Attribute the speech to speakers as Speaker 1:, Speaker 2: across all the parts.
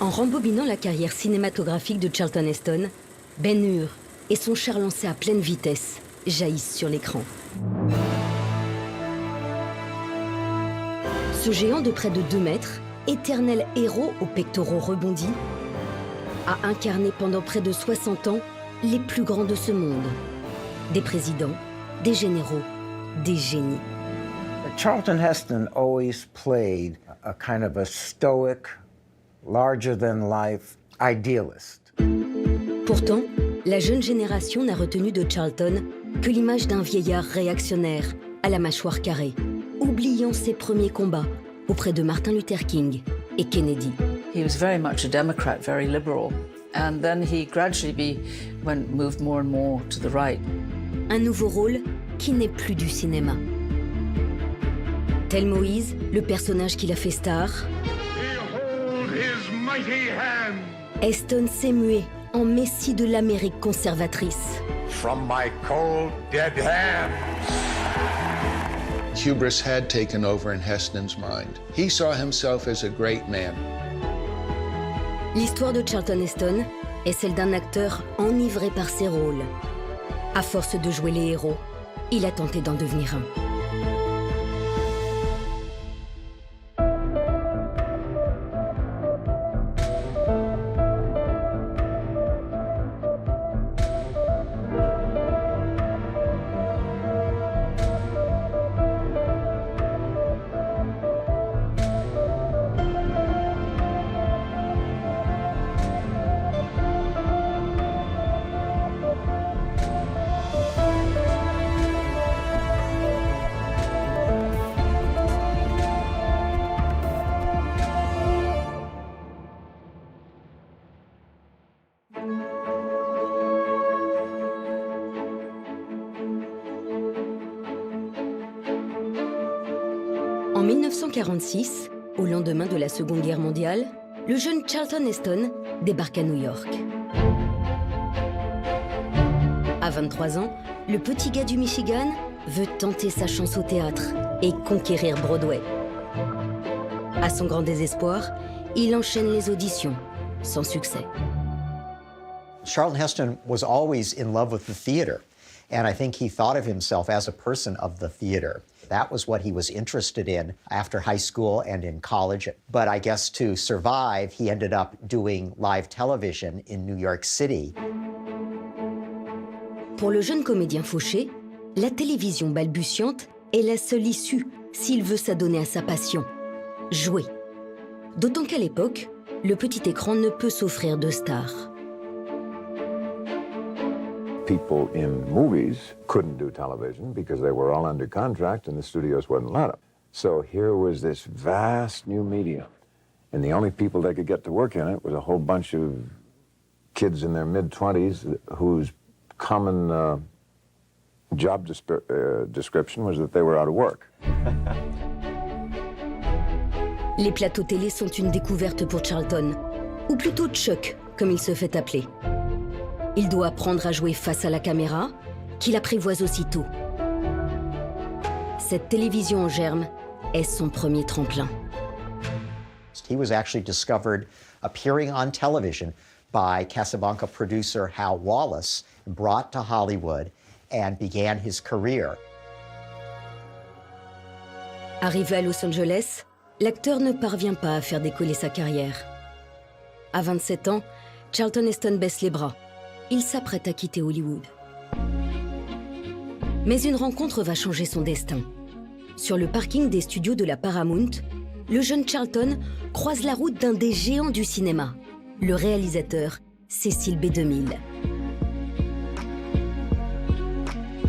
Speaker 1: En rembobinant la carrière cinématographique de Charlton Heston, Ben-Hur et son char lancé à pleine vitesse jaillissent sur l'écran. Ce géant de près de 2 mètres, éternel héros aux pectoraux rebondis, a incarné pendant près de 60 ans les plus grands de ce monde. Des présidents, des généraux, des génies.
Speaker 2: Charlton Heston always played a kind of a stoic, larger-than-life idealist.
Speaker 1: Pourtant, la jeune génération n'a retenu de Charlton que l'image d'un vieillard réactionnaire à la mâchoire carrée, oubliant ses premiers combats auprès de Martin Luther King et Kennedy.
Speaker 3: He was very much a Democrat, very liberal, and then he gradually moved more and more to the right.
Speaker 1: Un nouveau rôle qui n'est plus du cinéma. Tel Moïse, le personnage qui l'a fait star, Heston s'est mué en messie de l'Amérique conservatrice.
Speaker 4: From my cold, dead hands. Hubris had taken over in Heston's mind. He saw himself as a great man.
Speaker 1: L'histoire de Charlton Heston est celle d'un acteur enivré par ses rôles. À force de jouer les héros, il a tenté d'en devenir un. En 1946, au lendemain de la Seconde Guerre mondiale, le jeune Charlton Heston débarque à New York. À 23 ans, le petit gars du Michigan veut tenter sa chance au théâtre et conquérir Broadway. À son grand désespoir, il enchaîne les auditions, sans succès.
Speaker 5: Charlton Heston was always in love with the theater, and I think he thought of himself as a person of the theater. That was what he was interested in after high school and in college. But I guess to survive, he ended up doing live television in New York City.
Speaker 1: Pour le jeune comédien fauché, la télévision balbutiante est la seule issue s'il veut s'adonner à sa passion, jouer. D'autant qu'à l'époque, le petit écran ne peut s'offrir de stars.
Speaker 6: People in movies couldn't do television because they were all under contract and the studios wouldn't let them. So here was this vast new medium, and the only people that could get to work in it was a whole bunch of kids in their mid-20s whose common job description was that they were out of work.
Speaker 1: Les plateaux télé sont une découverte pour Charlton, ou plutôt Chuck, comme il se fait appeler. Il doit apprendre à jouer face à la caméra, qu'il apprivoise aussitôt. Cette télévision en germe est son premier tremplin.
Speaker 5: He was actually discovered appearing on television by Casablanca producer Hal Wallace, brought to Hollywood, and began his career.
Speaker 1: Arrivé à Los Angeles, l'acteur ne parvient pas à faire décoller sa carrière. À 27 ans, Charlton Heston baisse les bras. Il s'apprête à quitter Hollywood. Mais une rencontre va changer son destin. Sur le parking des studios de la Paramount, le jeune Charlton croise la route d'un des géants du cinéma, le réalisateur Cecil B. 2000.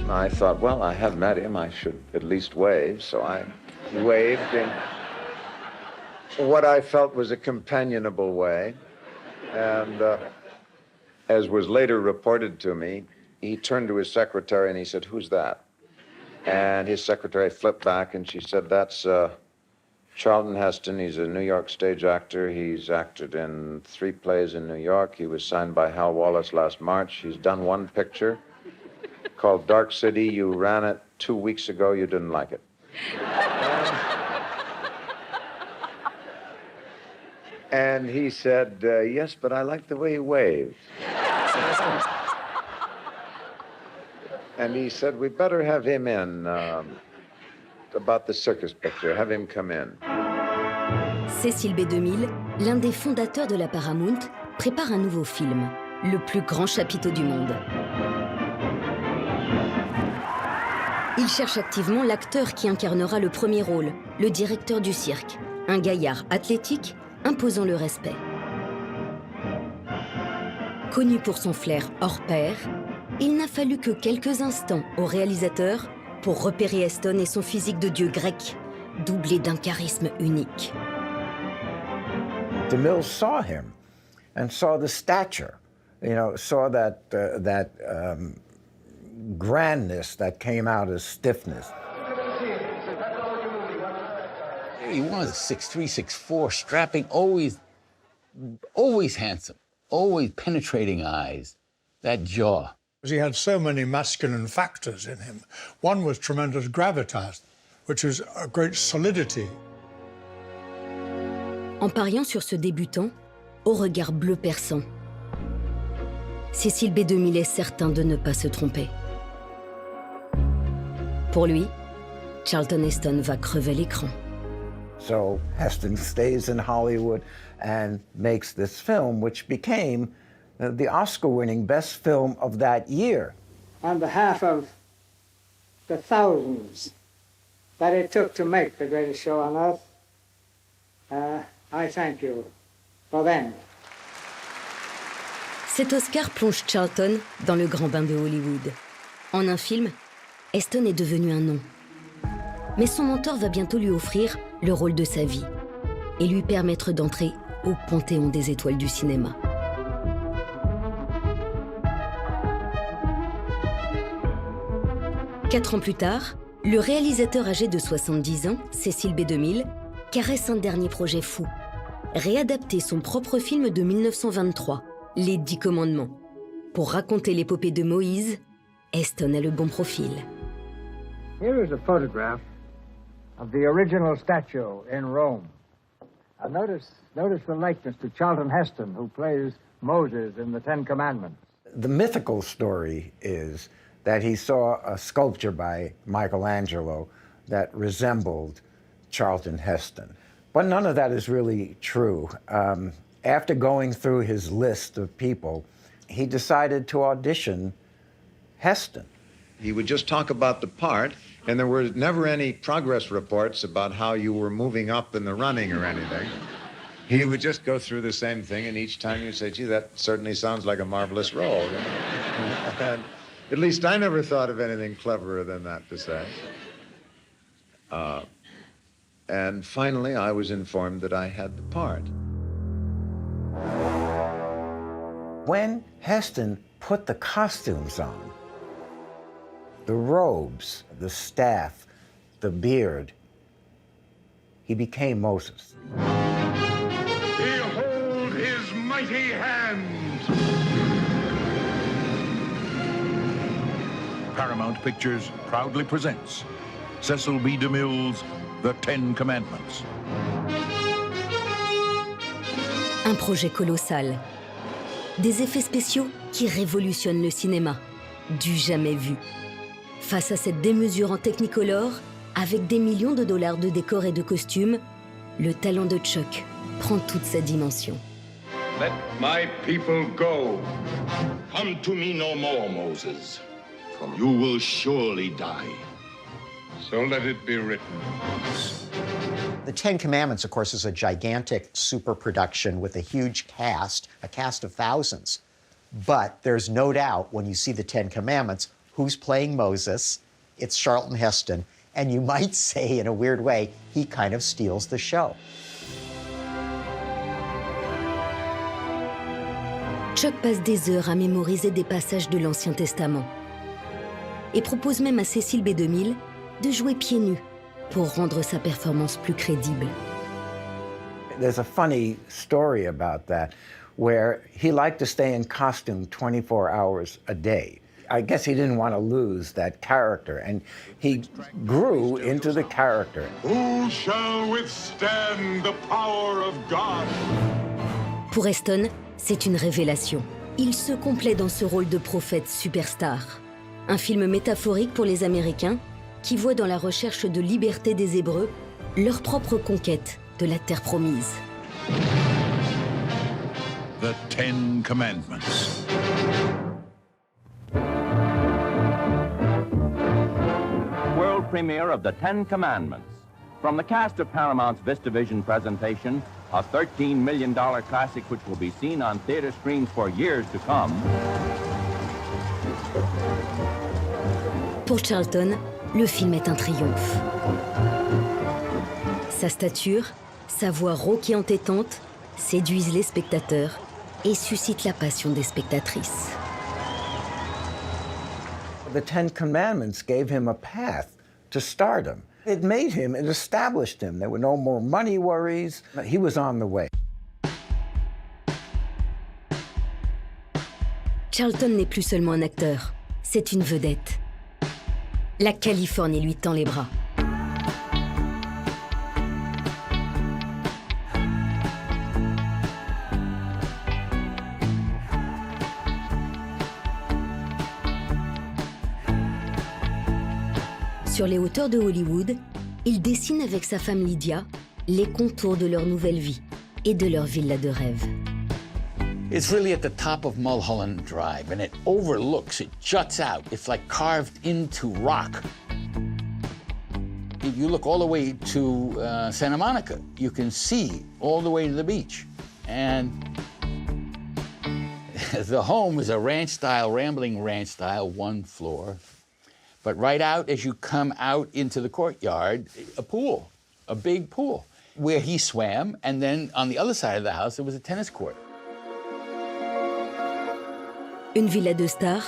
Speaker 7: I thought, well, I have met him, I should at least wave, so I waved in what I felt was a companionable way, and as was later reported to me, he turned to his secretary and he said, "Who's that?" And his secretary flipped back and she said, "That's Charlton Heston. He's a New York stage actor. He's acted in 3 plays in New York. He was signed by Hal Wallace last March. He's done 1 picture called Dark City. You ran it 2 weeks ago. You didn't like it." And he said, yes, but I like the way he waved. And he said, we better have him in about the circus picture, have him come in.
Speaker 1: Cecil B. 2000, l'un des fondateurs de la Paramount, prépare un nouveau film, le plus grand chapiteau du monde. Il cherche activement l'acteur qui incarnera le premier rôle, le directeur du cirque, un gaillard athlétique imposant le respect. Connu pour son flair hors pair, il n'a fallu que quelques instants au réalisateur pour repérer Heston et son physique de dieu grec, doublé d'un charisme unique.
Speaker 2: DeMille saw him and saw the stature, saw that grandness that came out as stiffness.
Speaker 8: He was 6'3", 6'4", strapping, always handsome, always penetrating eyes, that jaw.
Speaker 9: He had so many masculine factors in him. One was tremendous gravitas, which was a great solidity.
Speaker 1: En pariant sur ce débutant, au regard bleu perçant, Cecil B. 2000 est certain de ne pas se tromper. Pour lui, Charlton Heston va crever l'écran.
Speaker 2: So Heston stays in Hollywood and makes this film, which became the Oscar-winning best film of that year.
Speaker 10: On behalf of the thousands that it took to make the greatest show on earth, I thank you for them.
Speaker 1: Cet Oscar plonge Charlton dans le grand bain de Hollywood. En un film, Heston est devenu un nom. Mais son mentor va bientôt lui offrir le rôle de sa vie et lui permettre d'entrer au panthéon des étoiles du cinéma. Quatre ans plus tard, le réalisateur âgé de 70 ans, Cecil B. 2000, caresse un dernier projet fou. Réadapter son propre film de 1923, Les 10 commandements. Pour raconter l'épopée de Moïse, Heston a le bon profil.
Speaker 10: Here is a photograph of the original statue in Rome. Notice the likeness to Charlton Heston, who plays Moses in the Ten Commandments.
Speaker 2: The mythical story is that he saw a sculpture by Michelangelo that resembled Charlton Heston. But none of that is really true. After going through his list of people, he decided to audition Heston.
Speaker 7: He would just talk about the part, and there were never any progress reports about how you were moving up in the running or anything. He would just go through the same thing, and each time you'd say, gee, that certainly sounds like a marvelous role. And at least I never thought of anything cleverer than that to say. And finally, I was informed that I had the part.
Speaker 2: When Heston put the costumes on, the robes, the staff, the beard, he became Moses.
Speaker 11: Behold his mighty hand!
Speaker 12: Paramount Pictures proudly presents Cecil B. DeMille's The Ten Commandments.
Speaker 1: Un projet colossal. Des effets spéciaux qui révolutionnent le cinéma. Du jamais vu. Face à cette démesure en technicolor, avec des millions de dollars de décors et de costumes, le talent de Chuck prend toute sa dimension.
Speaker 11: Let my people go. Come to me no more, Moses. You will surely die. So let it be written.
Speaker 5: The Ten Commandments, of course, is a gigantic super production with a huge cast, a cast of thousands. But there's no doubt when you see the Ten Commandments, who's playing Moses? It's Charlton Heston. And you might say, in a weird way, he kind of steals the show.
Speaker 1: Chuck passe des heures à mémoriser des passages de l'Ancien Testament et propose même à Cecil B. 2000 de jouer pieds nus pour rendre sa performance plus crédible.
Speaker 2: There's a funny story about that, where he liked to stay in costume 24 hours a day. I guess he didn't want to lose that character, and he grew into the character.
Speaker 11: Who shall withstand the power of God?
Speaker 1: Pour Heston, c'est une révélation. Il se complaît dans ce rôle de prophète superstar. Un film métaphorique pour les Américains qui voient dans la recherche de liberté des Hébreux leur propre conquête de la terre promise.
Speaker 12: The Ten Commandments.
Speaker 13: World premiere of The Ten Commandments. From the cast of Paramount's VistaVision presentation, a $13 million classic which will be seen on theater screens for years to come.
Speaker 1: Pour Charlton, le film est un triomphe. Sa stature, sa voix rauque et entêtante séduisent les spectateurs et suscitent la passion des spectatrices.
Speaker 2: The Ten Commandments gave him a path to stardom. It made him, it established him. There were no more money worries. He was on the way.
Speaker 1: Charlton n'est plus seulement un acteur, c'est une vedette. La Californie lui tend les bras. Sur les hauteurs de Hollywood, il dessine avec sa femme Lydia les contours de leur nouvelle vie et de leur villa de rêve.
Speaker 8: It's really at the top of Mulholland Drive, and it overlooks, it juts out. It's like carved into rock. If you look all the way to Santa Monica, you can see all the way to the beach. And the home is a ranch-style, rambling ranch-style, one floor. But right out, as you come out into the courtyard, a pool, a big pool, where he swam, and then on the other side of the house, there was a tennis court.
Speaker 1: Une villa de star,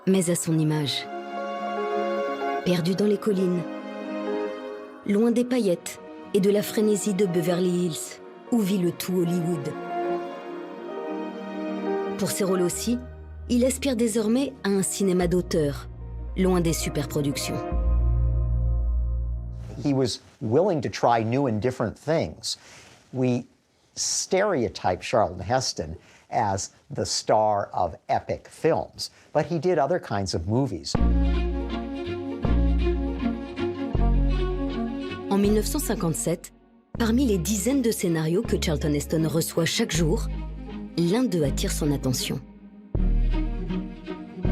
Speaker 1: mais à son image. Perdue dans les collines, loin des paillettes et de la frénésie de Beverly Hills, où vit le tout Hollywood. Pour ses rôles aussi, il aspire désormais à un cinéma d'auteur, loin des superproductions.
Speaker 5: He was willing to try new and different things. We stereotype Charlton Heston as the star of epic films, but he did other kinds of movies.
Speaker 1: En 1957, parmi les dizaines de scénarios que Charlton Heston reçoit chaque jour, l'un d'eux attire son attention.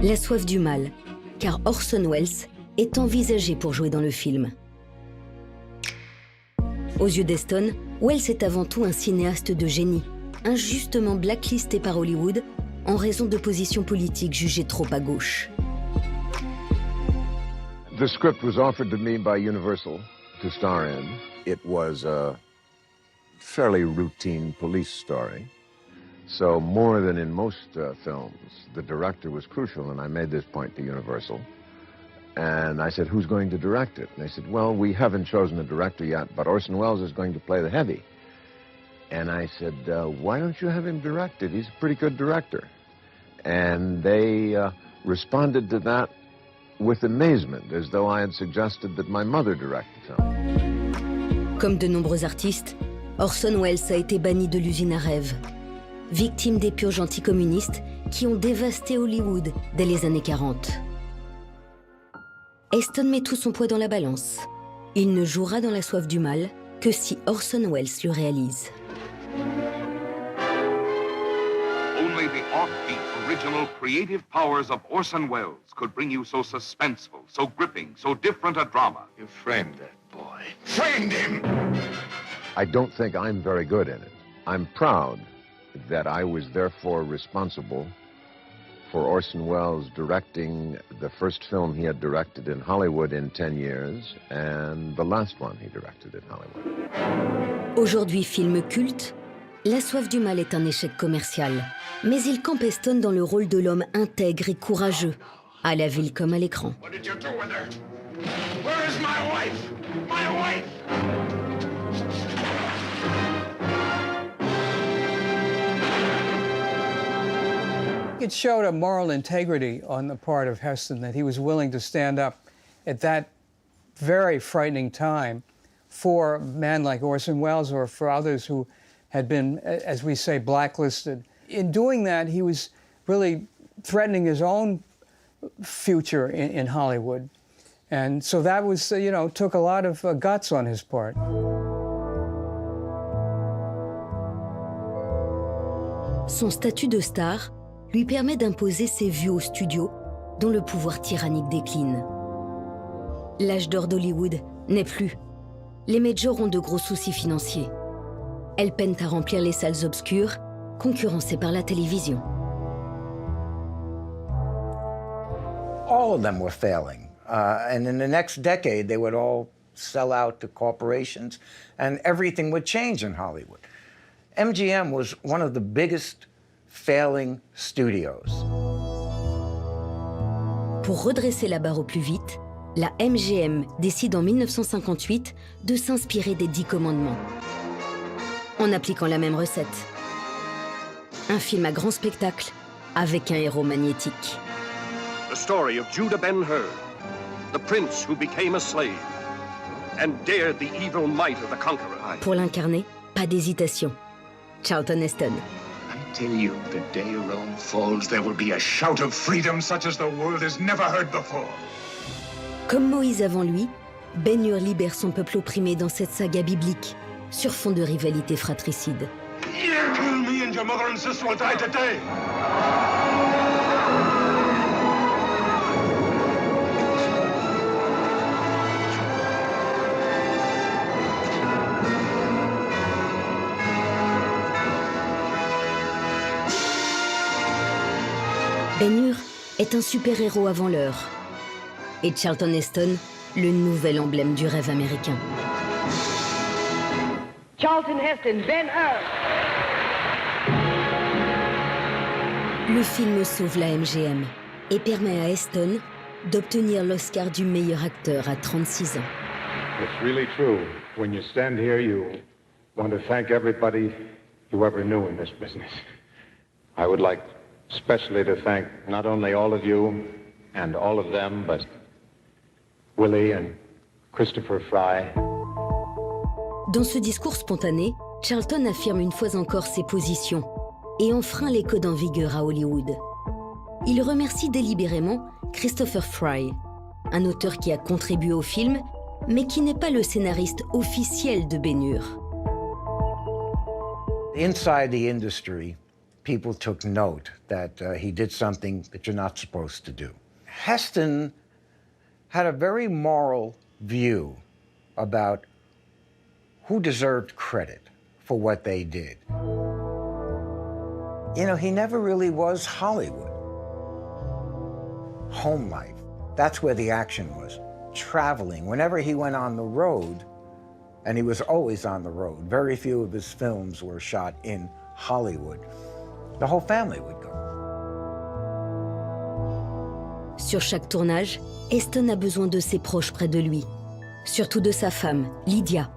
Speaker 1: La soif du mal, car Orson Welles est envisagé pour jouer dans le film. Aux yeux d'Heston, Welles est avant tout un cinéaste de génie, injustement blacklisté par Hollywood en raison de positions politiques jugées trop à gauche.
Speaker 6: The script was offered to me by Universal to star in. It was a fairly routine police story. So more than in most films, the director was crucial, and I made this point to Universal. And I said, who's going to direct it? And they said, well, we haven't chosen a director yet, but Orson Welles is going to play the heavy. And I said, why don't you have him direct it? He's a pretty good director. And they responded to that with amazement, as though I had suggested that my mother direct the film.
Speaker 1: Comme de nombreux artistes, Orson Welles a été banni de l'usine à rêves, victime des purges anticommunistes qui ont dévasté Hollywood dès les années 40. Heston met tout son poids dans la balance. Il ne jouera dans La soif du mal que si Orson Welles le réalise.
Speaker 14: Only the offbeat, original, creative powers of Orson Welles could bring you so suspenseful, so gripping, so different a drama.
Speaker 11: You framed that boy. Framed him!
Speaker 6: I don't think I'm very good in it. I'm proud that I was therefore responsible for Orson Welles directing the first film he had directed in Hollywood in 10 years and the last one he directed in Hollywood.
Speaker 1: Aujourd'hui film culte, La soif du mal est un échec commercial. Mais il campe Heston dans le rôle de l'homme intègre et courageux, à la ville comme à l'écran.
Speaker 11: What did you do with her? Where is my wife? My wife!
Speaker 15: It showed a moral integrity on the part of Heston that he was willing to stand up at that very frightening time for a man like Orson Welles or for others who had been, as we say, blacklisted. In doing that, he was really threatening his own future in Hollywood. And so that was, took a lot of guts on his part.
Speaker 1: Son statut de star lui permet d'imposer ses vues au studio, dont le pouvoir tyrannique décline. L'âge d'or d'Hollywood n'est plus. Les majors ont de gros soucis financiers. Elles peinent à remplir les salles obscures, concurrencées par la télévision.
Speaker 2: All of them were failing. And in the next decade, they would all sell out to corporations, and everything would change in Hollywood. MGM was one of the biggest failing studios.
Speaker 1: Pour redresser la barre au plus vite, la MGM décide en 1958 de s'inspirer des 10 commandements, en appliquant la même recette. Un film à grand spectacle avec un héros magnétique.
Speaker 16: The story of Judah Ben-Hur, the prince who became a slave and dared the evil might of the conqueror.
Speaker 1: Pour l'incarner, pas d'hésitation. Charlton Heston.
Speaker 11: I tell you, the day Rome falls, there will be a shout of freedom such as the world has never heard before.
Speaker 1: Comme Moïse avant lui, Ben-Hur libère son peuple opprimé dans cette saga biblique, sur fond de rivalité fratricide.
Speaker 11: You kill me and your mother and sister will die today.
Speaker 1: Ben-Hur est un super-héros avant l'heure. Et Charlton Heston, le nouvel emblème du rêve américain.
Speaker 17: Charlton Heston, Ben-Hur.
Speaker 1: Le film sauve la MGM et permet à Heston d'obtenir l'Oscar du meilleur acteur à 36 ans.
Speaker 18: It's really true. When you stand here, you want to thank everybody you ever knew in this business. I would like especially to thank not only all of you and all of them, but Willie and Christopher Fry.
Speaker 1: Dans ce discours spontané, Charlton affirme une fois encore ses positions et enfreint les codes en vigueur à Hollywood. Il remercie délibérément Christopher Fry, un auteur qui a contribué au film, mais qui n'est pas le scénariste officiel de Ben-Hur.
Speaker 2: Inside the industry, people took note that he did something that you're not supposed to do. Heston had a very moral view about who deserved credit for what they did. You know, he never really was Hollywood. Home life, that's where the action was. Traveling, whenever he went on the road, and he was always on the road, very few of his films were shot in Hollywood. The whole family would go.
Speaker 1: Sur chaque tournage, Heston a besoin de ses proches près de lui, surtout de sa femme, Lydia,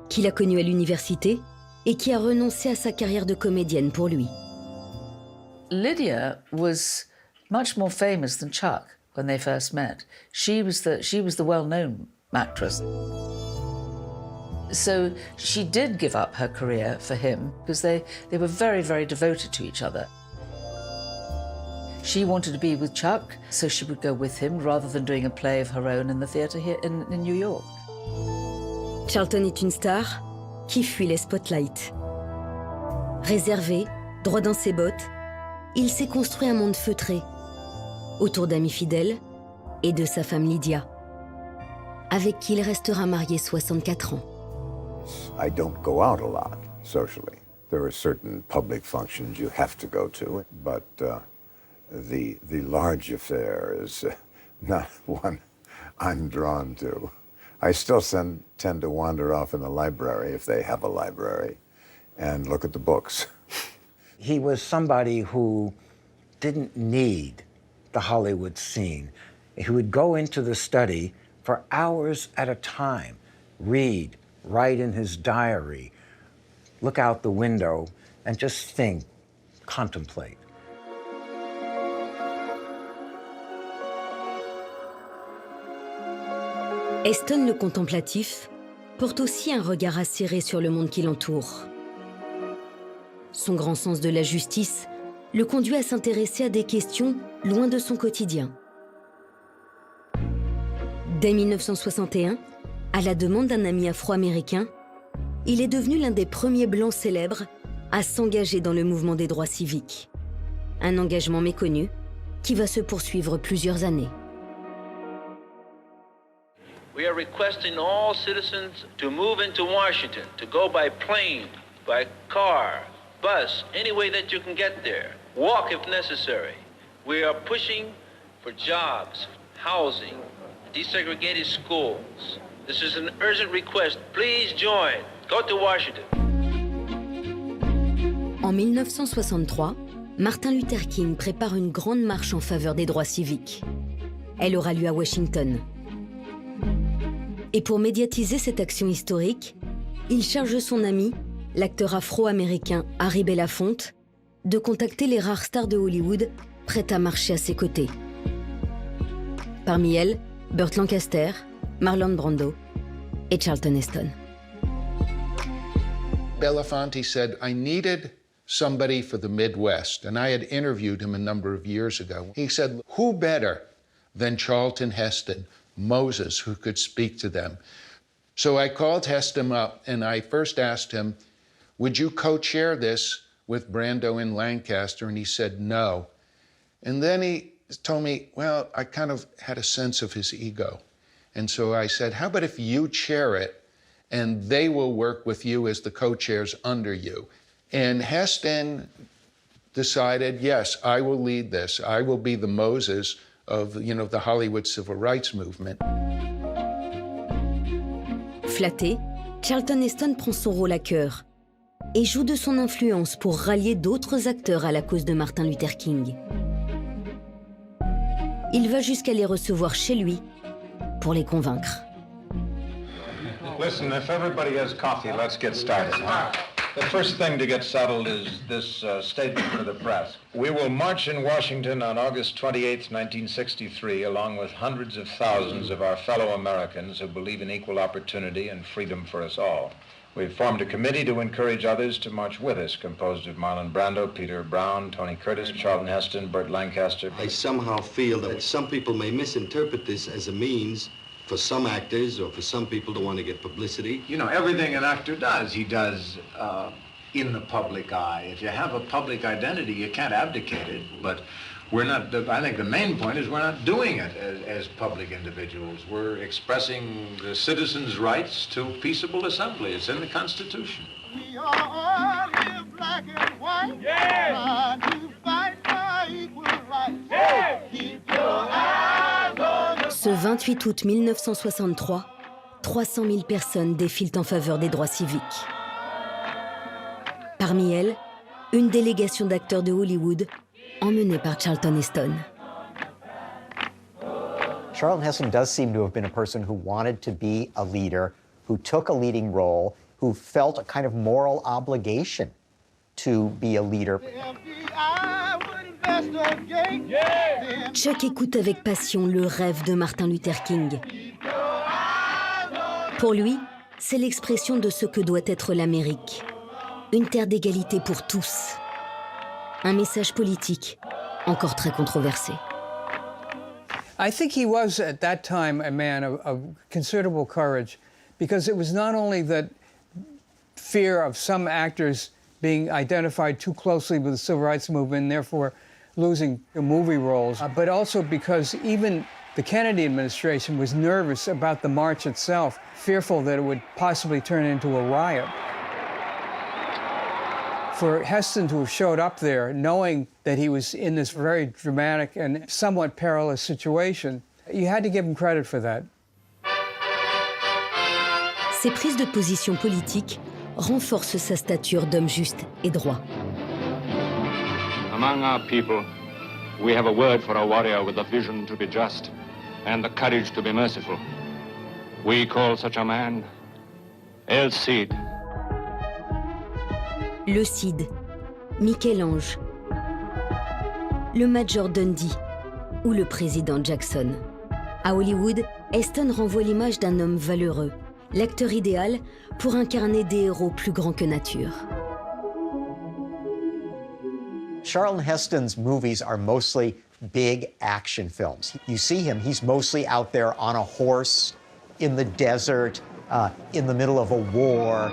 Speaker 1: qu'il a connue à l'université et qui a renoncé à sa carrière de comédienne pour lui.
Speaker 3: Lydia was much more famous than Chuck when they first met. She was the well-known actress. So she did give up her career for him because they were very, very devoted to each other. She wanted to be with Chuck, so she would go with him rather than doing a play of her own in the theatre here in New York.
Speaker 1: Charlton est une star qui fuit les spotlights. Réservé, droit dans ses bottes, il s'est construit un monde feutré, autour d'amis fidèles et de sa femme Lydia, avec qui il restera marié 64 ans.
Speaker 6: I don't go out a lot socially. There are certain public functions you have to go to, but the large affair is not one I'm drawn to. I still tend to wander off in the library, if they have a library, and look at the books.
Speaker 2: He was somebody who didn't need the Hollywood scene. He would go into the study for hours at a time, read, write in his diary, look out the window, and just think, contemplate.
Speaker 1: Heston le contemplatif porte aussi un regard acéré sur le monde qui l'entoure. Son grand sens de la justice le conduit à s'intéresser à des questions loin de son quotidien. Dès 1961, à la demande d'un ami afro-américain, il est devenu l'un des premiers blancs célèbres à s'engager dans le mouvement des droits civiques. Un engagement méconnu qui va se poursuivre plusieurs années.
Speaker 19: We are requesting all citizens to move into Washington, to go by plane, by car, bus, any way that you can get there. Walk if necessary. We are pushing for jobs, housing, desegregated schools. This is an urgent request. Please join. Go to Washington.
Speaker 1: En 1963, Martin Luther King prépare une grande marche en faveur des droits civiques. Elle aura lieu à Washington. Et pour médiatiser cette action historique, il charge son ami, l'acteur afro-américain Harry Belafonte, de contacter les rares stars de Hollywood prêtes à marcher à ses côtés. Parmi elles, Burt Lancaster, Marlon Brando et Charlton Heston.
Speaker 4: Belafonte said, I needed somebody for the Midwest, and I had interviewed him a number of years ago. He said, who better than Charlton Heston, Moses, who could speak to them? So I called Heston up, and I first asked him, would you co-chair this with Brando and Lancaster? And he said, no. And then he told me, well, I kind of had a sense of his ego. And so I said, how about if you chair it, and they will work with you as the co-chairs under you? And Heston decided, yes, I will lead this. I will be the Moses of, the Hollywood civil rights movement.
Speaker 1: Flatté, Charlton Heston prend son rôle à cœur et joue de son influence pour rallier d'autres acteurs à la cause de Martin Luther King. Il va jusqu'à les recevoir chez lui pour les convaincre.
Speaker 18: Listen, if everybody has coffee, let's get started. Huh? The first thing to get settled is this statement for the press. We will march in Washington on August 28, 1963, along with hundreds of thousands of our fellow Americans who believe in equal opportunity and freedom for us all. We've formed a committee to encourage others to march with us, composed of Marlon Brando, Peter Brown, Tony Curtis, Charlton Heston, Burt Lancaster.
Speaker 20: I somehow feel that some people may misinterpret this as a means for some actors or for some people to want to get publicity.
Speaker 18: You know, everything an actor does, he does in the public eye. If you have a public identity, you can't abdicate it. But we're not, I think the main point is we're not doing it as public individuals. We're expressing the citizens' rights to peaceable assembly. It's in the Constitution.
Speaker 21: We all live black and white. Yeah. Trying to fight for equal rights. Yeah. Keep your eyes on.
Speaker 1: Ce 28 août 1963, 300 000 personnes défilent en faveur des droits civiques. Parmi elles, une délégation d'acteurs de Hollywood emmenée par Charlton Heston.
Speaker 5: Charlton Heston does seem to have been a person who wanted to be a leader, who took a leading role, who felt a kind of moral obligation to be a leader.
Speaker 1: Chuck écoute avec passion le rêve de Martin Luther King. Pour lui, c'est l'expression de ce que doit être l'Amérique. Une terre d'égalité pour tous. Un message politique encore très controversé.
Speaker 15: I think he was, at that time, a man of considerable courage, because it was not only that fear of some actors being identified too closely with the civil rights movement and therefore losing movie roles, but also because even the Kennedy administration was nervous about the march itself, fearful that it would possibly turn into a riot. For Heston to have showed up there, knowing that he was in this very dramatic and somewhat perilous situation, you had to give him credit for that.
Speaker 1: Ses prises de position politique renforcent sa stature d'homme juste et droit.
Speaker 22: Among our people, we have a word for a warrior with a vision to be just and the courage to be merciful. We call such a man El Cid.
Speaker 1: Le Cid, Michel-Ange, le Major Dundee ou le président Jackson. À Hollywood, Heston renvoie l'image d'un homme valeureux, l'acteur idéal pour incarner des héros plus grands que nature.
Speaker 5: Charlton Heston's movies are mostly big action films. You see him, he's mostly out there on a horse, in the desert, in the middle of a war.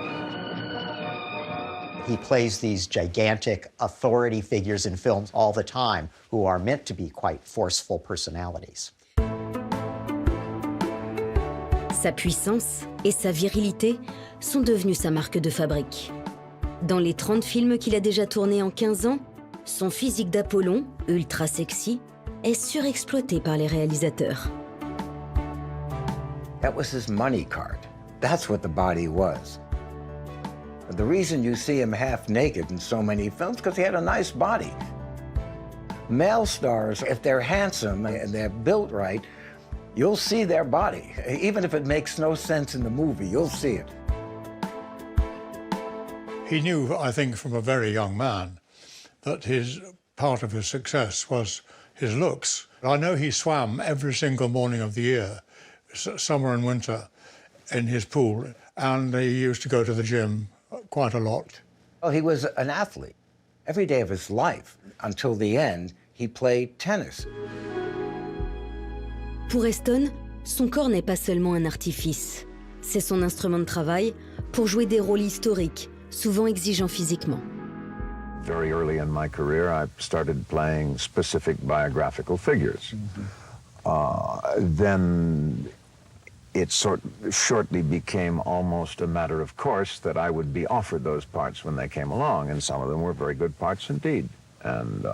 Speaker 5: He plays these gigantic authority figures in films all the time who are meant to be quite forceful personalities.
Speaker 1: Sa puissance et sa virilité sont devenues sa marque de fabrique. Dans les 30 films qu'il a déjà tournés en 15 ans, son physique d'Apollon, ultra sexy, est surexploité par les réalisateurs.
Speaker 2: That was his money cart. That's what the body was. The reason you see him half naked in so many films, because he had a nice body. Male stars, if they're handsome and they're built right, you'll see their body. Even if it makes no sense in the movie, you'll see it.
Speaker 9: He knew, I think, from a very young man, that part of his success was his looks. I know he swam every single morning of the year, summer and winter, in his pool, and he used to go to the gym quite a lot.
Speaker 2: Well, he was an athlete. Every day of his life, until the end, he played tennis.
Speaker 1: Pour Heston, son corps n'est pas seulement un artifice. C'est son instrument de travail pour jouer des rôles historiques, souvent exigeants physiquement.
Speaker 6: Very early in my career, I started playing specific biographical figures. Then it shortly became almost a matter of course that I would be offered those parts when they came along, and some of them were very good parts indeed. And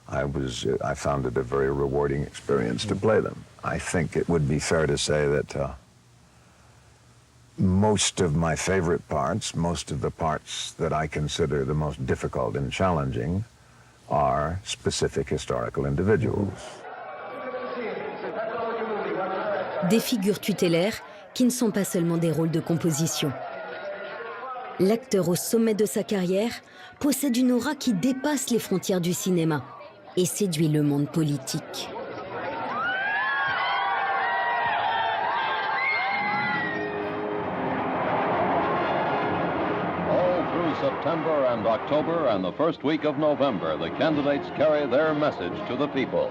Speaker 6: I found it a very rewarding experience to play them. I think it would be fair to say that most of my favorite parts, most of the parts that I consider the most difficult and challenging, are specific historical individuals.
Speaker 1: Des figures tutélaires qui ne sont pas seulement des rôles de composition. L'acteur au sommet de sa carrière possède une aura qui dépasse les frontières du cinéma et séduit le monde politique.
Speaker 10: All through September and October and the first week of November, the candidates carry their message to the people.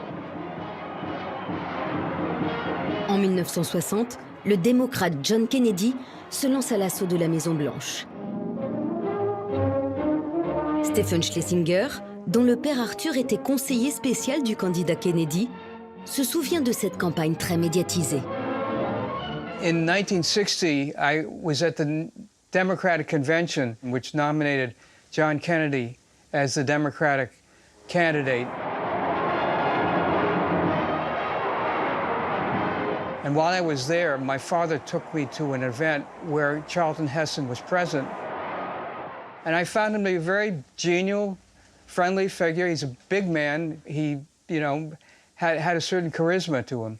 Speaker 1: En 1960, le démocrate John Kennedy se lance à l'assaut de la Maison-Blanche. Stephen Schlesinger, dont le père Arthur était conseiller spécial du candidat Kennedy, se souvient de cette campagne très médiatisée.
Speaker 15: In 1960, I was at the Democratic Convention, which nominated John Kennedy as the Democratic candidate. And while I was there, my father took me to an event where Charlton Heston was present. And I found him to be a very genial, friendly figure. He's a big man. He, had a certain charisma to him.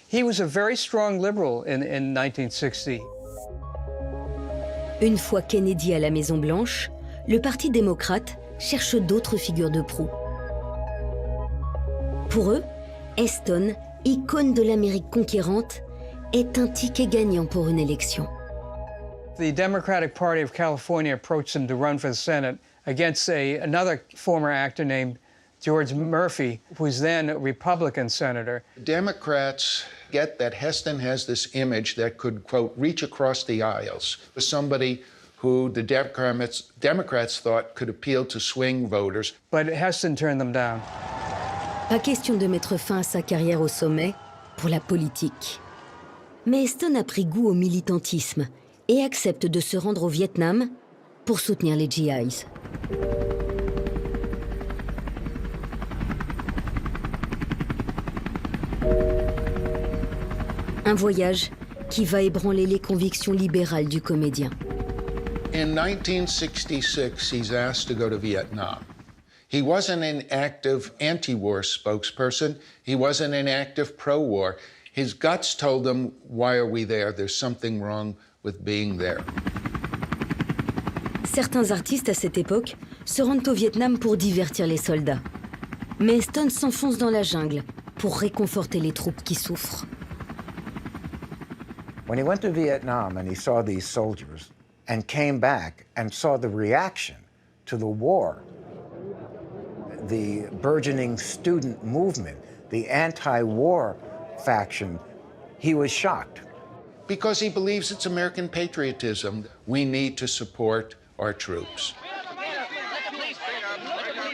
Speaker 15: He was a very strong liberal in 1960.
Speaker 1: Une fois Kennedy à la Maison-Blanche, le Parti démocrate cherche d'autres figures de proue. Pour eux, Heston, icône de l'Amérique conquérante, est un ticket gagnant pour une élection.
Speaker 15: The Democratic Party of California approached him to run for the Senate against another former actor named George Murphy, who was then a Republican senator.
Speaker 4: Democrats get that Heston has this image that could, quote, reach across the aisles. Somebody who the Democrats thought could appeal to swing voters.
Speaker 15: But Heston turned them down.
Speaker 1: Pas question de mettre fin à sa carrière au sommet pour la politique. Mais Heston a pris goût au militantisme et accepte de se rendre au Vietnam pour soutenir les GIs. Un voyage qui va ébranler les convictions libérales du comédien.
Speaker 4: In 1966, he's asked to go to Vietnam. He wasn't an active anti-war spokesperson. He wasn't an active pro-war. His guts told him, why are we there? There's something wrong with being there.
Speaker 1: Certains artistes à cette époque se rendent au Vietnam pour divertir les soldats. Mais Heston s'enfonce dans la jungle pour réconforter les troupes qui souffrent.
Speaker 2: When he went to Vietnam and he saw these soldiers and came back and saw the reaction to the war, the burgeoning student movement, the anti-war faction, he was shocked.
Speaker 4: Because he believes it's American patriotism. We need to support our troops.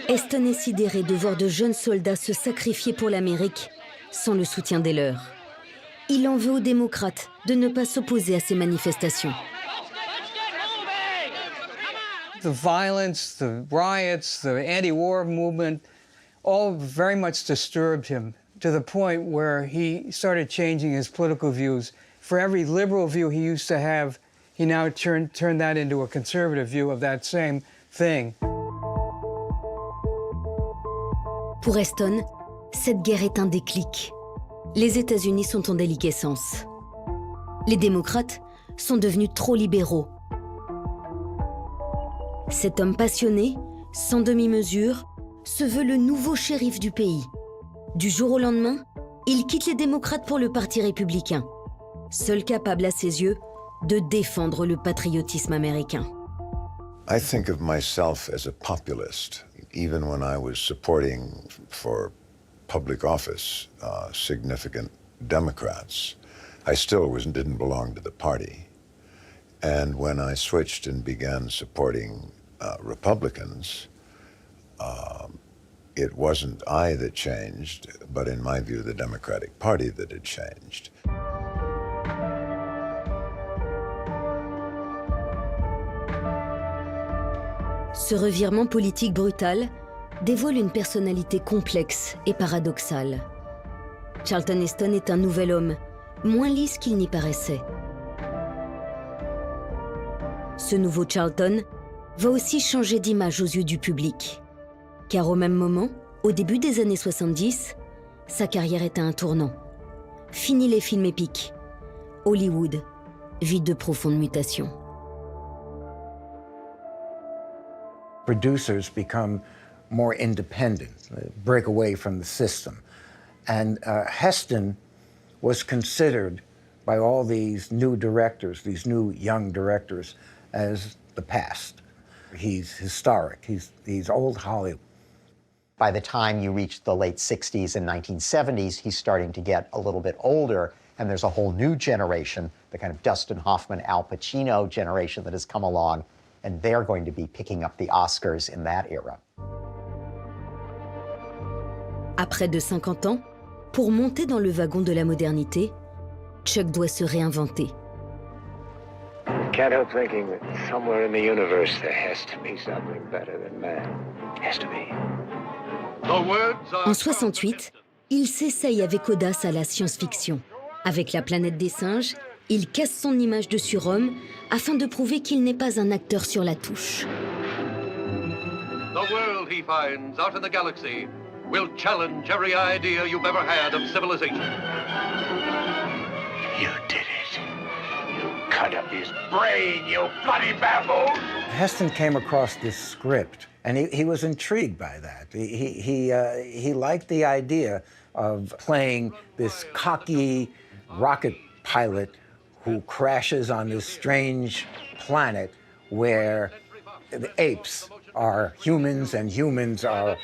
Speaker 1: Heston est sidéré de voir de jeunes soldats se sacrifier pour l'Amérique sans le soutien des leurs. Il en veut aux démocrates de ne pas s'opposer à ces manifestations.
Speaker 15: The violence, the riots, the anti-war movement, all very much disturbed him to the point where he started changing his political views. For every liberal view he used to have, he now turned that into a conservative view of that same thing.
Speaker 1: Pour Heston, cette guerre est un déclic. Les États-Unis sont en déliquescence. Les démocrates sont devenus trop libéraux. Cet homme passionné, sans demi-mesure, se veut le nouveau shérif du pays. Du jour au lendemain, il quitte les démocrates pour le Parti républicain, seul capable à ses yeux de défendre le patriotisme américain.
Speaker 6: I think of myself as a populist, even when I was supporting for public office significant Democrats. I still didn't belong to the party. And when I switched and began supporting Republicans, it wasn't I that changed, but in my view, the Democratic Party that had changed.
Speaker 1: Ce revirement politique brutal dévoile une personnalité complexe et paradoxale. Charlton Heston est un nouvel homme, moins lisse qu'il n'y paraissait. Ce nouveau Charlton va aussi changer d'image aux yeux du public. Car au même moment, au début des années 70, sa carrière est à un tournant. Fini les films épiques. Hollywood vit de profondes mutations.
Speaker 2: Producers become more independent, break away from the system. And Heston was considered by all these new directors, these new young directors, as the past. He's historic, he's old Hollywood.
Speaker 5: By the time you reach the late 60s and 1970s, he's starting to get a little bit older, and there's a whole new generation, the kind of Dustin Hoffman, Al Pacino generation that has come along, and they're going to be picking up the Oscars in that era.
Speaker 1: À près de 50 ans, pour monter dans le wagon de la modernité, Chuck doit se réinventer.
Speaker 6: Can't help thinking that somewhere in the universe there has to be something better than man. Has to be.
Speaker 1: En 68, il s'essaye avec audace à la science-fiction. Avec La planète des singes, il casse son image de surhomme afin de prouver qu'il n'est pas un acteur sur la touche.
Speaker 7: The world he finds out in the galaxy will challenge every idea you've ever had of civilization.
Speaker 6: You did it. You cut up his brain, you bloody baboon!
Speaker 2: Heston came across this script, and he was intrigued by that. He liked the idea of playing this cocky rocket pilot who crashes on this strange planet where the apes are humans and humans are...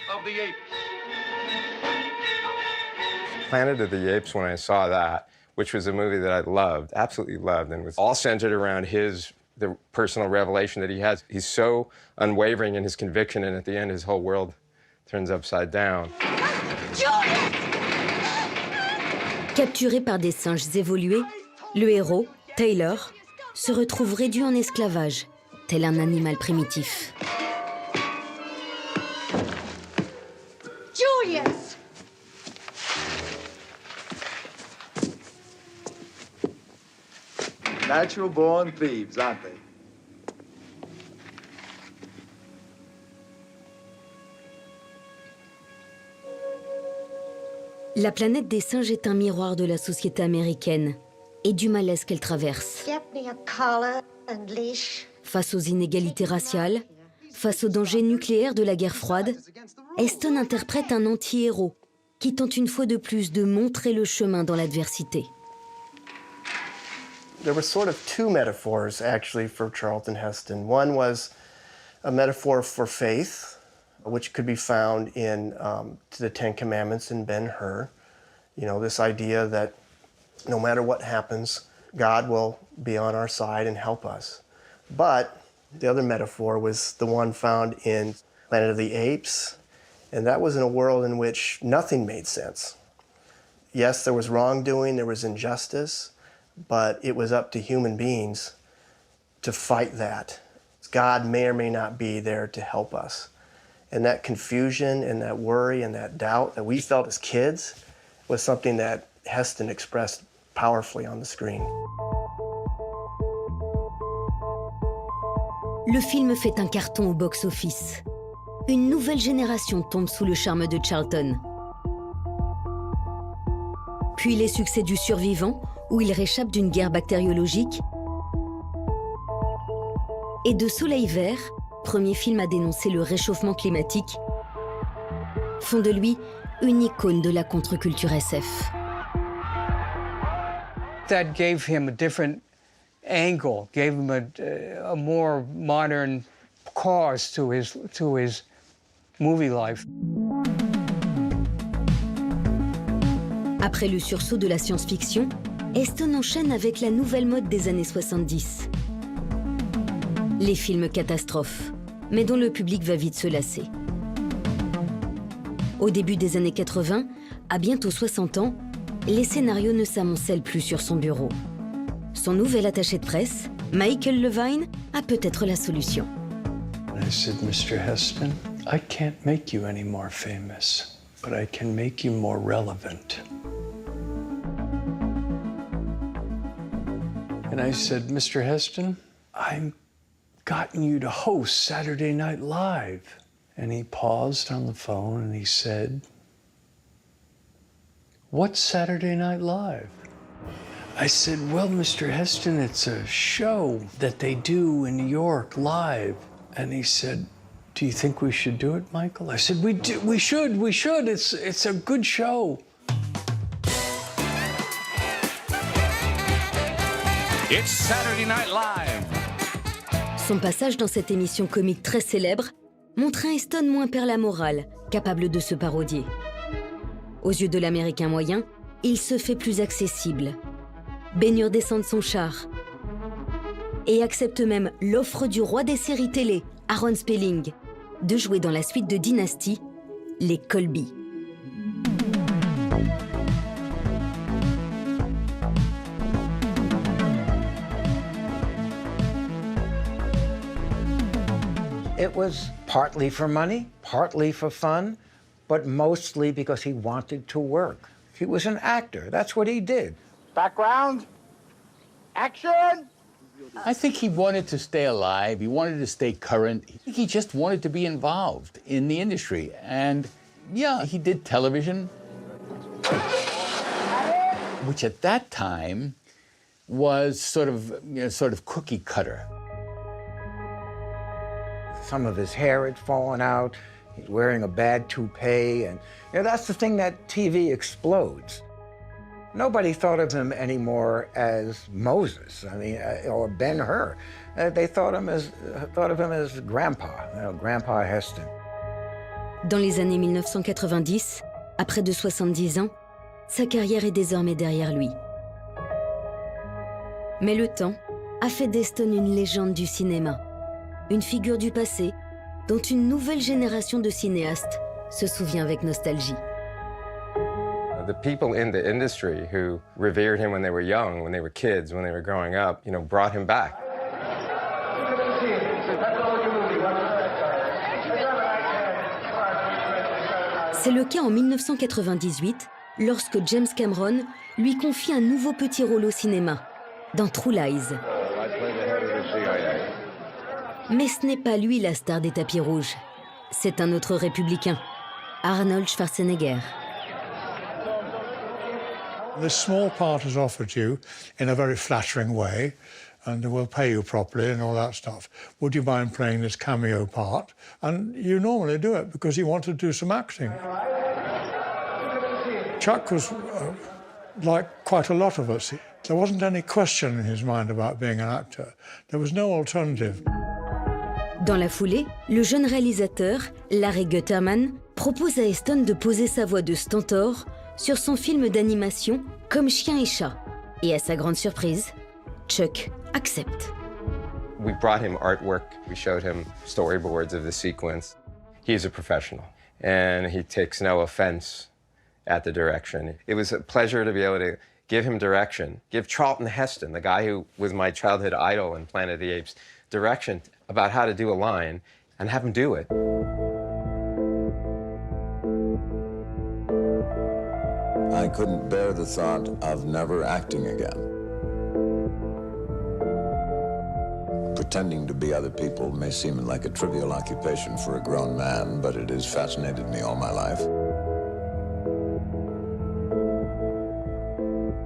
Speaker 12: Planet of the Apes, when I saw that, which was a movie that I loved, absolutely loved, and was all centered around the personal revelation that he has. He's so unwavering in his conviction, and at the end, his whole world turns upside down.
Speaker 1: Capturé par des singes évolués, le héros, Taylor, se retrouve réduit en esclavage, tel un animal primitif.
Speaker 21: Julius!
Speaker 23: Natural-born thieves, aren't they?
Speaker 1: La planète des singes est un miroir de la société américaine et du malaise qu'elle traverse.
Speaker 21: Get me a collar and leash.
Speaker 1: Face aux inégalités raciales, face aux dangers nucléaires de la guerre froide, Heston interprète un anti-héros qui tente une fois de plus de montrer le chemin dans l'adversité.
Speaker 24: There were sort of two metaphors, actually, for Charlton Heston. One was a metaphor for faith,
Speaker 8: which could be found in the Ten Commandments in Ben-Hur. You know, this idea that no matter what happens, God will be on our side and help us. But the other metaphor was the one found in Planet of the Apes, and that was in a world in which nothing made sense. Yes, there was wrongdoing, there was injustice, but it was up to human beings to fight that. God may or may not be there to help us. And that confusion and that worry and that doubt that we felt as kids was something that Heston expressed powerfully on the screen.
Speaker 1: Le film fait un carton au box-office. Une nouvelle génération tombe sous le charme de Charlton. Puis les succès du Survivant, où il réchappe d'une guerre bactériologique, et de Soleil Vert, premier film à dénoncer le réchauffement climatique, font de lui une icône de la contre-culture SF.
Speaker 15: That gave him a different angle, gave him a more modern cause to his movie life.
Speaker 1: Après le sursaut de la science-fiction, Heston enchaîne avec la nouvelle mode des années 70. Les films catastrophes, mais dont le public va vite se lasser. Au début des années 80, à bientôt 60 ans, les scénarios ne s'amoncellent plus sur son bureau. Son nouvel attaché de presse, Michael Levine, a peut-être la solution.
Speaker 13: I said, Mr. Heston, I can't make you any more famous, but I can make you more relevant. And I said, Mr. Heston, I've gotten you to host Saturday Night Live. And he paused on the phone and he said, what's Saturday Night Live? I said, well, Mr. Heston, it's a show that they do in New York live. And he said, do you think we should do it, Michael? I said, we should. It's a good show.
Speaker 14: It's Saturday Night Live.
Speaker 1: Son passage dans cette émission comique très célèbre montre un Heston moins père la morale, capable de se parodier. Aux yeux de l'Américain moyen, il se fait plus accessible. Ben-Hur descend de son char et accepte même l'offre du roi des séries télé, Aaron Spelling, de jouer dans la suite de Dynasty, les Colby.
Speaker 2: It was partly for money, partly for fun, but mostly because he wanted to work. He was an actor. That's what he did.
Speaker 21: Background. Action.
Speaker 24: I think he wanted to stay alive. He wanted to stay current. I think he just wanted to be involved in the industry. And yeah, he did television, which at that time was sort of cookie cutter.
Speaker 2: Some of his hair had fallen out. He's wearing a bad toupee, and that's the thing that TV explodes. Nobody thought of him anymore as Moses, or Ben-Hur. They thought of him as Grandpa, Grandpa Heston.
Speaker 1: Dans les années 1990, à près de 70 ans, sa carrière est désormais derrière lui. Mais le temps a fait d'Heston une légende du cinéma, une figure du passé dont une nouvelle génération de cinéastes se souvient avec nostalgie.
Speaker 12: The people in the industry who revered him when they were young, when they were kids, when they were growing up, brought him back.
Speaker 1: C'est le cas en 1998, lorsque James Cameron lui confie un nouveau petit rôle au cinéma, dans True Lies. Mais ce n'est pas lui la star des tapis rouges. C'est un autre républicain, Arnold Schwarzenegger.
Speaker 9: This small part is offered you in a very flattering way, and we'll pay you properly and all that stuff. Would you mind playing this cameo part? And you normally do it because you want to do some acting. Chuck was like quite a lot of us. There wasn't any question in his mind about being an actor. There was no alternative.
Speaker 1: Dans la foulée, le jeune réalisateur, Larry Gutterman, propose à Heston de poser sa voix de stentor sur son film d'animation Comme chien et chat. Et à sa grande surprise, Chuck accepte.
Speaker 12: We brought him artwork. We showed him storyboards of the sequence. He's a professional, and he takes no offense at the direction. It was a pleasure to be able to give him direction, give Charlton Heston, the guy who was my childhood idol in Planet of the Apes, direction about how to do a line, and have him do it.
Speaker 6: I couldn't bear the thought of never acting again. Pretending to be other people may seem like a trivial occupation for a grown man, but it has fascinated me all my life.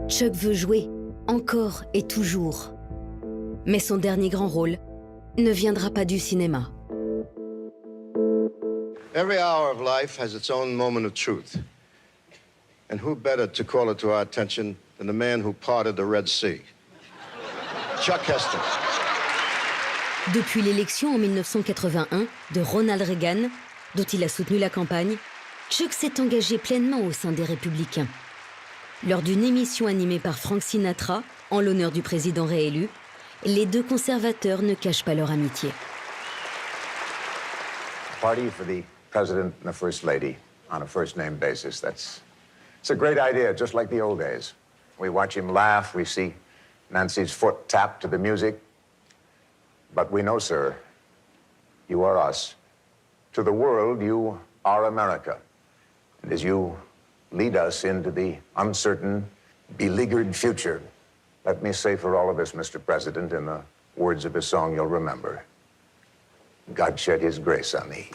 Speaker 1: Chuck veut jouer, encore et toujours. Mais son dernier grand rôle ne viendra pas du cinéma.
Speaker 20: Every hour of life has its own moment of truth. And who better to call it to our attention than the man who parted the Red Sea? Chuck Heston.
Speaker 1: Depuis l'élection en 1981 de Ronald Reagan, dont il a soutenu la campagne, Chuck s'est engagé pleinement au sein des Républicains. Lors d'une émission animée par Frank Sinatra, en l'honneur du président réélu, les deux conservateurs ne cachent pas leur amitié.
Speaker 6: Party for the president and the first lady on a first-name basis. It's a great idea, just like the old days. We watch him laugh, we see Nancy's foot tap to the music. But we know, sir, you are us. To the world, you are America. And as you lead us into the uncertain, beleaguered future, let me say for all of us, Mr. President, in the words of a song you'll remember, God shed his grace on thee.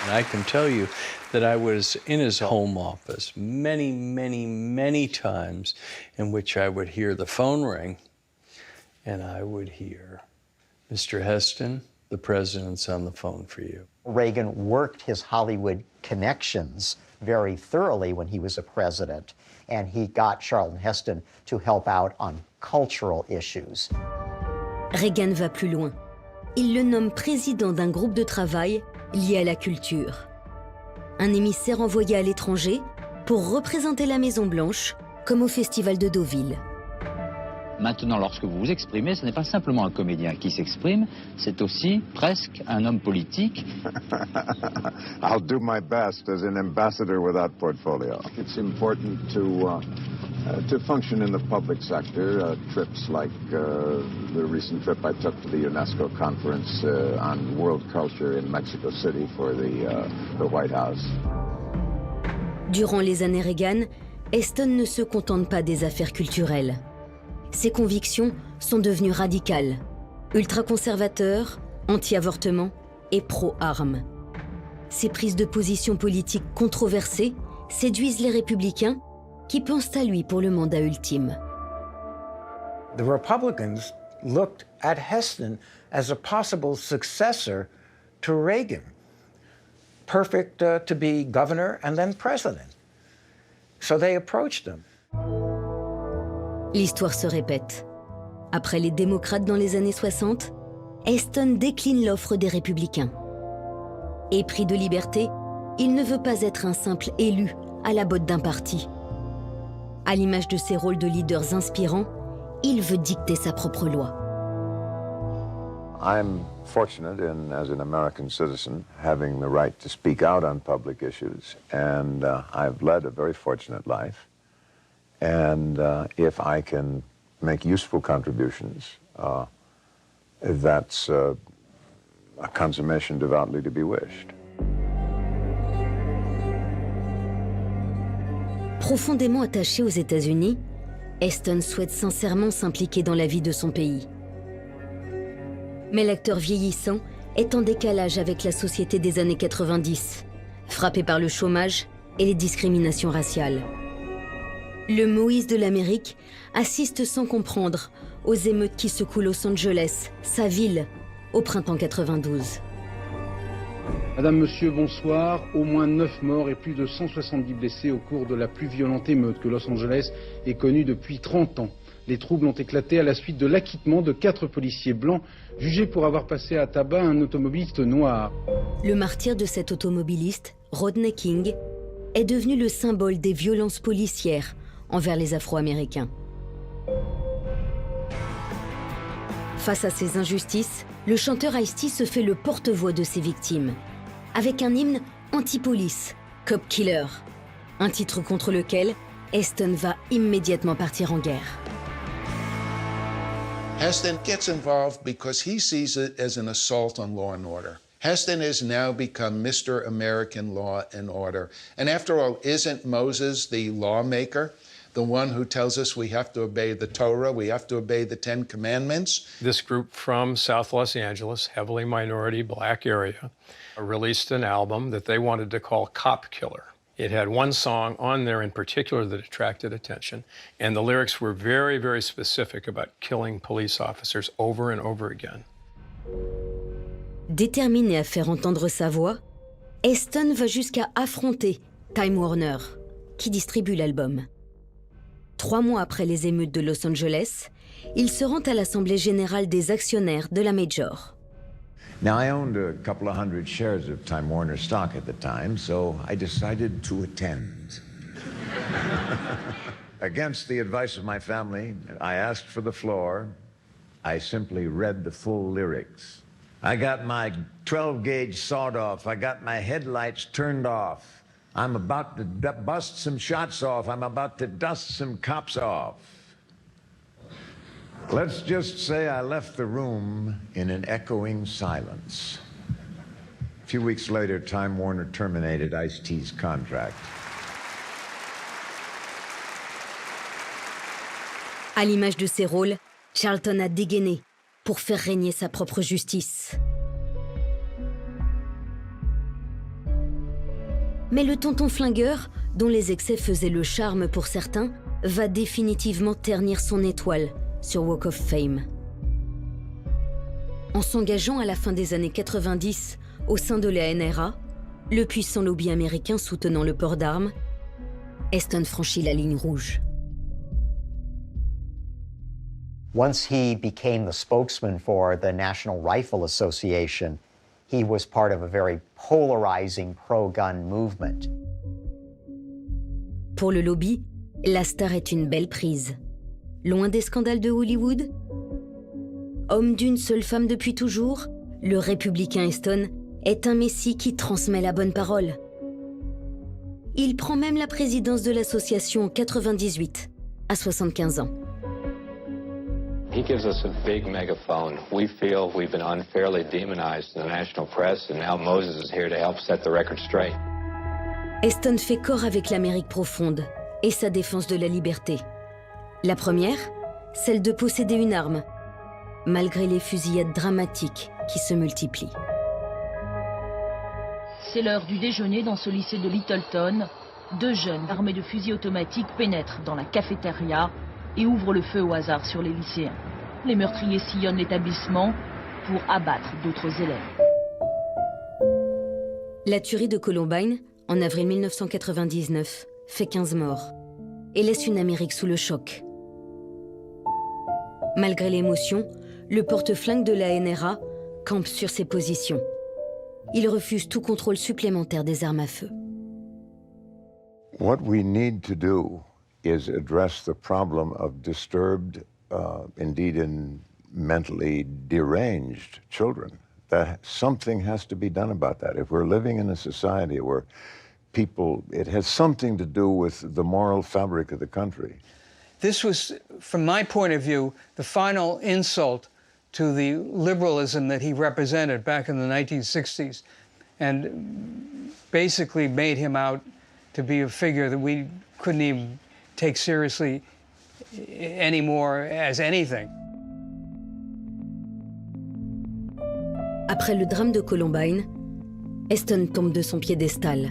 Speaker 13: And I can tell you that I was in his home office many, many, many times in which I would hear the phone ring and I would hear, Mr. Heston, the president's on the phone for you.
Speaker 5: Reagan worked his Hollywood connections very thoroughly when he was a president, and he got Charlton Heston to help out on cultural issues.
Speaker 1: Reagan va plus loin. Il le nomme président d'un groupe de travail lié à la culture. Un émissaire envoyé à l'étranger pour représenter la Maison-Blanche, comme au Festival de Deauville.
Speaker 3: Maintenant, lorsque vous vous exprimez, ce n'est pas simplement un comédien qui s'exprime, c'est aussi presque un homme politique.
Speaker 6: I'll do my best as an ambassador without portfolio. It's important to function in the public sector. Trips like the recent trip I took to the UNESCO conference on world culture in Mexico City for the White House.
Speaker 1: Durant les années Reagan, Heston ne se contente pas des affaires culturelles. Ses convictions sont devenues radicales, ultra-conservateur, anti-avortement et pro-armes. Ses prises de position politiques controversées séduisent les républicains qui pensent à lui pour le mandat ultime.
Speaker 2: The Republicans looked at Heston as a possible successor to Reagan, perfect to be governor and then president. So they approached him.
Speaker 1: L'histoire se répète. Après les démocrates dans les années 60, Heston décline l'offre des républicains. Épris de liberté, il ne veut pas être un simple élu à la botte d'un parti. À l'image de ses rôles de leaders inspirants, il veut dicter sa propre loi.
Speaker 6: I'm fortunate in, as an American citizen, having the right to speak out on public issues, and I've led a very fortunate life. And if I can make useful contributions, that's a consummation devoutly to be wished.
Speaker 1: Profondément attaché aux États-Unis, Heston souhaite sincèrement s'impliquer dans la vie de son pays. Mais l'acteur vieillissant est en décalage avec la société des années 90, frappé par le chômage et les discriminations raciales. Le Moïse de l'Amérique assiste sans comprendre aux émeutes qui secouent Los Angeles, sa ville, au printemps 92.
Speaker 11: Madame, monsieur, bonsoir. Au moins 9 morts et plus de 170 blessés au cours de la plus violente émeute que Los Angeles ait connue depuis 30 ans. Les troubles ont éclaté à la suite de l'acquittement de 4 policiers blancs jugés pour avoir passé à tabac un automobiliste noir.
Speaker 1: Le martyr de cet automobiliste, Rodney King, est devenu le symbole des violences policières envers les Afro-Américains. Face à ces injustices, le chanteur Ice-T se fait le porte-voix de ses victimes, avec un hymne anti-police, Cop Killer, un titre contre lequel Heston va immédiatement partir en guerre.
Speaker 4: Heston gets involved because he sees it as an assault on law and order. Heston has now become Mr. American Law and Order. And after all, isn't Moses the lawmaker, the one who tells us we have to obey the Torah, we have to obey the 10 Commandments?
Speaker 16: This group from South Los Angeles, heavily minority black area, released an album that they wanted to call Cop Killer. It had one song on there in particular that attracted attention, and the lyrics were very, very specific about killing police officers over and over again.
Speaker 1: Déterminé à faire entendre sa voix, Heston va jusqu'à affronter Time Warner, qui distribue l'album. 3 mois après les émeutes de Los Angeles, il se rend à l'Assemblée générale des actionnaires de la Major.
Speaker 6: Now, I owned a couple of hundred shares of Time Warner stock at the time, so I decided to attend. Against the advice of my family, I asked for the floor. I simply read the full lyrics. I got my 12-gauge sawed off. I got my headlights turned off. I'm about to bust some shots off. I'm about to dust some cops off. Let's just say I left the room in an echoing silence. A few weeks later, Time Warner terminated Ice-T's contract.
Speaker 1: À l'image de ses rôles, Charlton a dégainé pour faire régner sa propre justice. Mais le tonton flingueur, dont les excès faisaient le charme pour certains, va définitivement ternir son étoile sur Walk of Fame. En s'engageant à la fin des années 90 au sein de la NRA, le puissant lobby américain soutenant le port d'armes, Heston franchit la ligne rouge.
Speaker 5: Once he became the spokesman for the National Rifle Association, he was part of a very polarizing pro-gun movement.
Speaker 1: Pour le lobby, la star est une belle prise. Loin des scandales de Hollywood, homme d'une seule femme depuis toujours, le républicain Heston est un messie qui transmet la bonne parole. Il prend même la présidence de l'association en 98, à 75 ans.
Speaker 22: He gives us a big megaphone. We feel we've been unfairly demonized in the national press, and now Moses is here to help set the record straight.
Speaker 1: Heston fait corps avec l'Amérique profonde et sa défense de la liberté. La première, celle de posséder une arme, malgré les fusillades dramatiques qui se multiplient.
Speaker 17: C'est l'heure du déjeuner dans ce lycée de Littleton. 2 jeunes armés de fusils automatiques pénètrent dans la cafétéria et ouvrent le feu au hasard sur les lycéens. Les meurtriers sillonnent l'établissement pour abattre d'autres élèves.
Speaker 1: La tuerie de Columbine, en avril 1999, fait 15 morts et laisse une Amérique sous le choc. Malgré l'émotion, le porte-flingue de la NRA campe sur ses positions. Il refuse tout contrôle supplémentaire des armes à feu.
Speaker 6: What we need to do is address the problem of disturbed, indeed mentally deranged children. That something has to be done about that. If we're living in a society where it has something to do with the moral fabric of the country.
Speaker 15: This was, from my point of view, the final insult to the liberalism that he represented back in the 1960s, and basically made him out to be a figure that we couldn't even take seriously anymore as anything.
Speaker 1: Après le drame de Columbine, Heston tombe de son piédestal.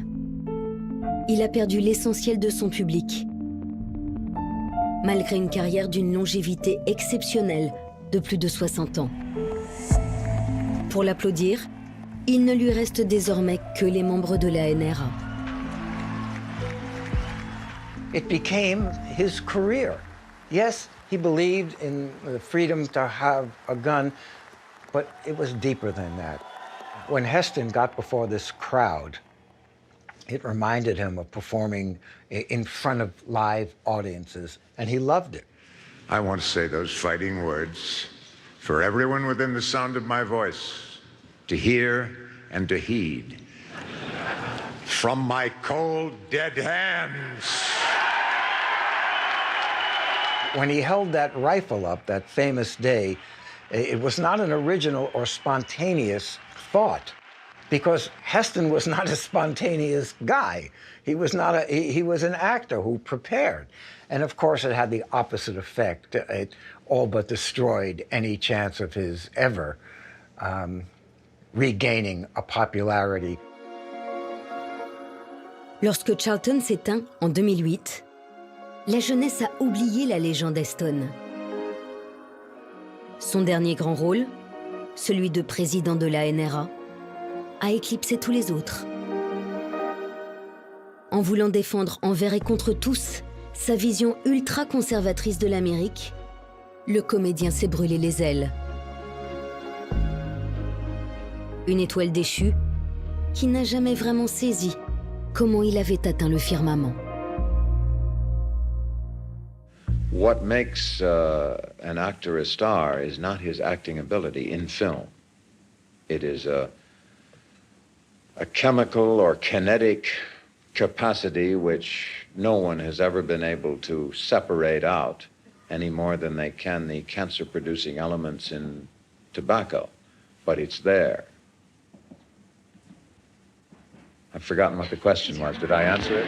Speaker 1: Il a perdu l'essentiel de son public. Malgré une carrière d'une longévité exceptionnelle de plus de 60 ans. Pour l'applaudir, il ne lui reste désormais que les membres de la NRA.
Speaker 2: It became his career. Yes, he believed in the freedom to have a gun, but it was deeper than that. When Heston got before this crowd, it reminded him of performing in front of live audiences, and he loved it.
Speaker 6: I want to say those fighting words for everyone within the sound of my voice, to hear and to heed. From my cold, dead hands.
Speaker 2: When he held that rifle up that famous day, it was not an original or spontaneous thought, because Heston was not a spontaneous guy. He was an actor who prepared. And of course, it had the opposite effect. It all but destroyed any chance of his ever regaining a popularity.
Speaker 1: Lorsque Charlton s'éteint en 2008, la jeunesse a oublié la légende Heston. Son dernier grand rôle, celui de président de la NRA, a éclipsé tous les autres. En voulant défendre envers et contre tous sa vision ultra-conservatrice de l'Amérique, le comédien s'est brûlé les ailes. Une étoile déchue qui n'a jamais vraiment saisi comment il avait atteint le firmament.
Speaker 6: What makes an actor a star is not his acting ability in film. It is a chemical or kinetic capacity which no one has ever been able to separate out any more than they can the cancer-producing elements in tobacco. But it's there. I've forgotten what the question was. Did I answer it?